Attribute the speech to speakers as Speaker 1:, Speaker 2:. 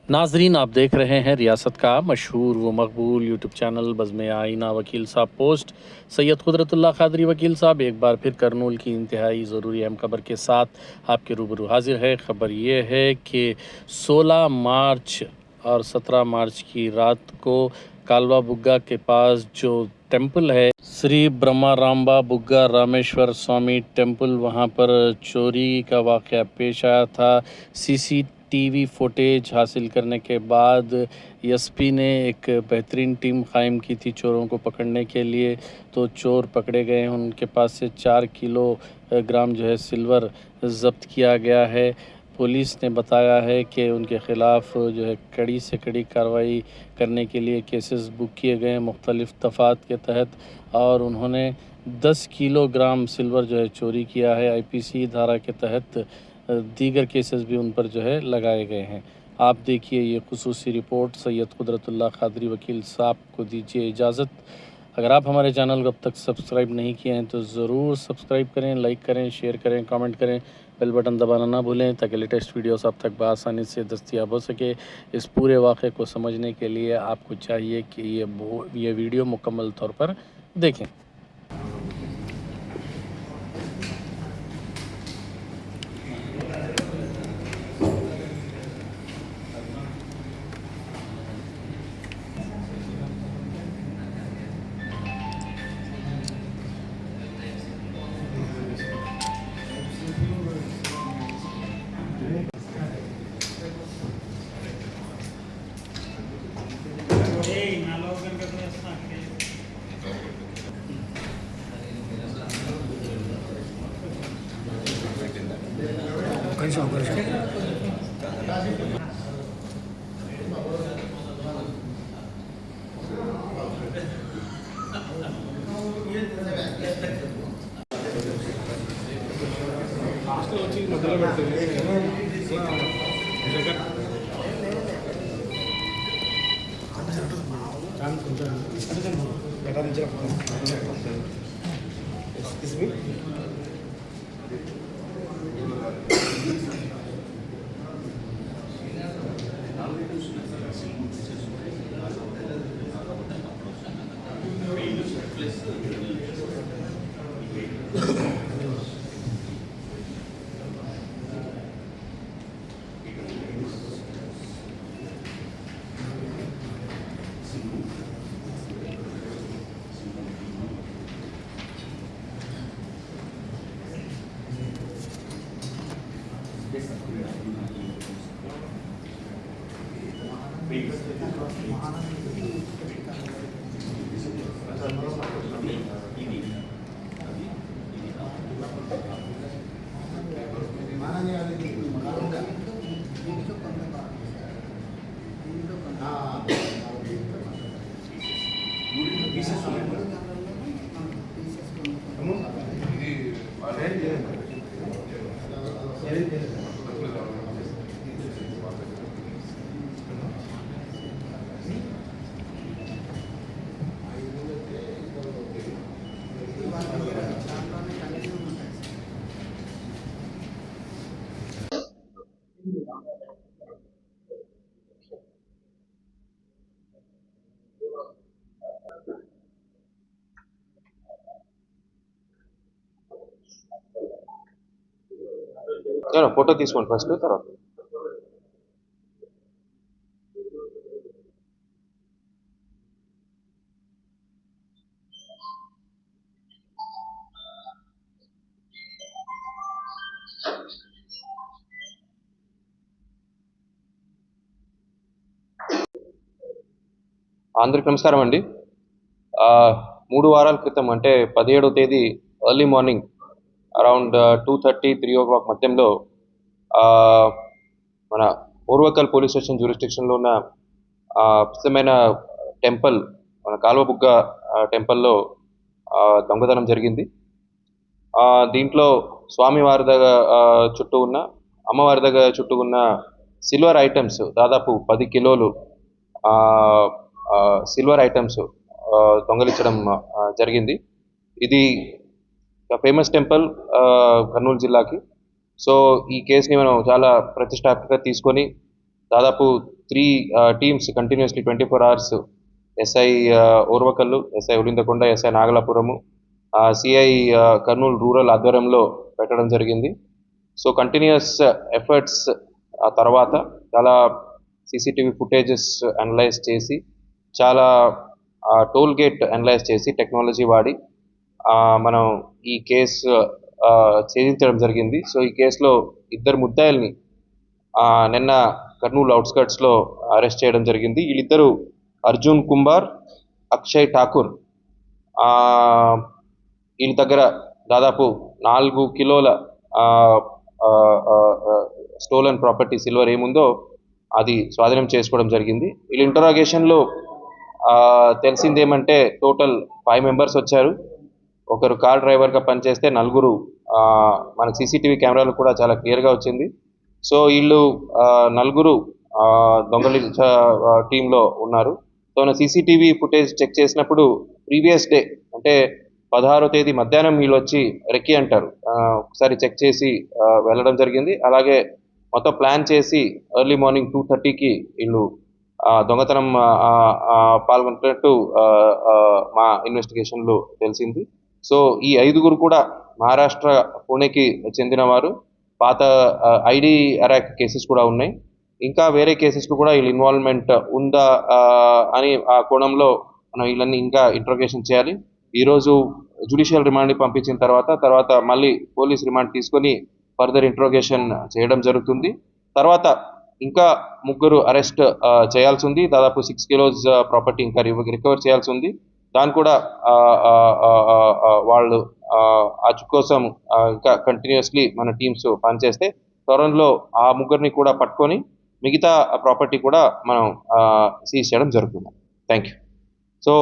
Speaker 1: नाजरीन, आप देख रहे हैं रियासत का मशहूर व मकबूल यूट्यूब चैनल बज़्म आईना। वकील साहब पोस्ट सैयद कुदरतुल्लाह क़ादरी वकील साहब एक बार फिर करनूल की इंतहाई ज़रूरी अहम खबर के साथ आपके रूबरू हाजिर है। ख़बर ये है कि 16 मार्च और 17 मार्च की रात को कालवा बुग्गा के पास जो टेम्पल है श्री ब्रह्मारांबा बुग्गा रामेश्वर स्वामी टेम्पल, वहाँ पर चोरी का वाक़या पेश आया था। सीसीटीवी फुटेज हासिल करने के बाद एसपी ने एक बेहतरीन टीम कायम की थी चोरों को पकड़ने के लिए। तो चोर पकड़े गए हैं, उनके पास से 4 किलो ग्राम जो है सिल्वर ज़ब्त किया गया है। पुलिस ने बताया है कि उनके ख़िलाफ़ जो है कड़ी से कड़ी कार्रवाई करने के लिए केसेस बुक किए गए हैं मुख्तलिफ़ दफ़ात के तहत, और उन्होंने 10 किलोग्राम सिल्वर जो है चोरी किया है। आईपीसी धारा के तहत दीगर केसेस भी उन पर जो है लगाए गए हैं। आप देखिए ये खुसूसी रिपोर्ट। सैयद कुदरतुल्लाह क़ादरी वकील साहब को दीजिए इजाज़त। अगर आप हमारे चैनल को अब तक सब्सक्राइब नहीं किए हैं तो ज़रूर सब्सक्राइब करें, लाइक करें, शेयर करें, कमेंट करें, बेल बटन दबाना ना भूलें ताकि लेटेस्ट वीडियोस आप तक बआसानी से दस्तयाब हो सके। इस पूरे वाक़े को समझने के लिए आपको चाहिए कि ये वीडियो मुकम्मल तौर पर देखें।
Speaker 2: ఫోటో తీసుకోండి ఫస్ట్, తర్వాత అందరికి నమస్కారం అండి. 3 వారాల క్రితం అంటే 17వ తేదీ ఎర్లీ మార్నింగ్ అరౌండ్ 2:30, 3 o'clock మధ్యంలో మన ఓర్వకల్ పోలీస్ స్టేషన్ జ్యూరిస్డిక్షన్లో ఉన్న ప్రసిద్ధమైన టెంపుల్ మన కాల్వబుగ్గ టెంపుల్లో దొంగతనం జరిగింది. దీంట్లో స్వామివారి దగ్గర చుట్టూ ఉన్న, అమ్మవారి దగ్గర చుట్టూ ఉన్న సిల్వర్ ఐటమ్స్ దాదాపు 10 కిలోలు సిల్వర్ ఐటమ్స్ దొంగలించడం జరిగింది. ఇది ఫేమస్ టెంపుల్ కర్నూలు జిల్లాకి. సో ఈ కేసుని మనం చాలా ప్రతిష్టాత్మకంగా తీసుకొని దాదాపు 3 teams continuously 24 hours SI Orvakallu, SI Ulindakonda, SI Nagalapuram, CI Kurnool rural ఆధ్వర్యంలో పెట్టడం జరిగింది. సో కంటిన్యూస్ ఎఫర్ట్స్ ఆ తర్వాత చాలా సీసీటీవీ ఫుటేజెస్ అనలైజ్ చేసి, చాలా టోల్ గేట్ అనలైజ్ చేసి టెక్నాలజీ వాడి మనం ఈ కేసు ఛేదించడం జరిగింది. సో ఈ కేసులో 2 ముద్దాయిల్ని నిన్న కర్నూలు అవుట్స్కట్స్లో అరెస్ట్ చేయడం జరిగింది. వీళ్ళిద్దరూ అర్జున్ కుంబార్, అక్షయ్ ఠాకూర్. వీళ్ళ దగ్గర దాదాపు 4 కిలోల స్టోలన్ ప్రాపర్టీ సిల్వర్ ఏముందో అది స్వాధీనం చేసుకోవడం జరిగింది. వీళ్ళ ఇంటరాగేషన్లో తెలిసింది ఏమంటే టోటల్ 5 మెంబర్స్ వచ్చారు. ఒకరు కార్ డ్రైవర్గా పనిచేస్తే 4 మనకు సీసీటీవీ కెమెరాలు కూడా చాలా క్లియర్గా వచ్చింది. సో వీళ్ళు 4 దొంగలి టీంలో ఉన్నారు. సో సీసీటీవీ ఫుటేజ్ చెక్ చేసినప్పుడు ప్రీవియస్ డే అంటే 16వ తేదీ మధ్యాహ్నం వీళ్ళు వచ్చి రెక్కి అంటారు ఒకసారి చెక్ చేసి వెళ్ళడం జరిగింది. అలాగే మొత్తం ప్లాన్ చేసి ఎర్లీ మార్నింగ్ 2:30కి వీళ్ళు దొంగతనం పాల్గొంటున్నట్టు మా ఇన్వెస్టిగేషన్లో తెలిసింది. సో ఈ 5 కూడా మహారాష్ట్ర పూణేకి చెందినవారు. పాత ఐడి అరాక్ కేసెస్ కూడా ఉన్నాయి. ఇంకా వేరే కేసెస్లో కూడా వీళ్ళ ఇన్వాల్వ్మెంట్ ఉందా అని ఆ కోణంలో మనం వీళ్ళని ఇంకా ఇంట్రోగేషన్ చేయాలి. ఈరోజు జ్యుడిషియల్ రిమాండ్ని పంపించిన తర్వాత మళ్ళీ పోలీస్ రిమాండ్ తీసుకొని ఫర్దర్ ఇంట్రోగేషన్ చేయడం జరుగుతుంది. తర్వాత ఇంకా 3 అరెస్ట్ చేయాల్సి ఉంది. దాదాపు 6 కిలోస్ ప్రాపర్టీ ఇంకా రికవర్ చేయాల్సి ఉంది. దాన్ని కూడా వాళ్ళు అచ్చు కోసం ఇంకా కంటిన్యూస్లీ మన టీమ్స్ పనిచేస్తే త్వరలో ఆ 3 కూడా పట్టుకొని మిగతా ప్రాపర్టీ కూడా మనం సీజ్ చేయడం జరుగుతుంది. Thank you. సో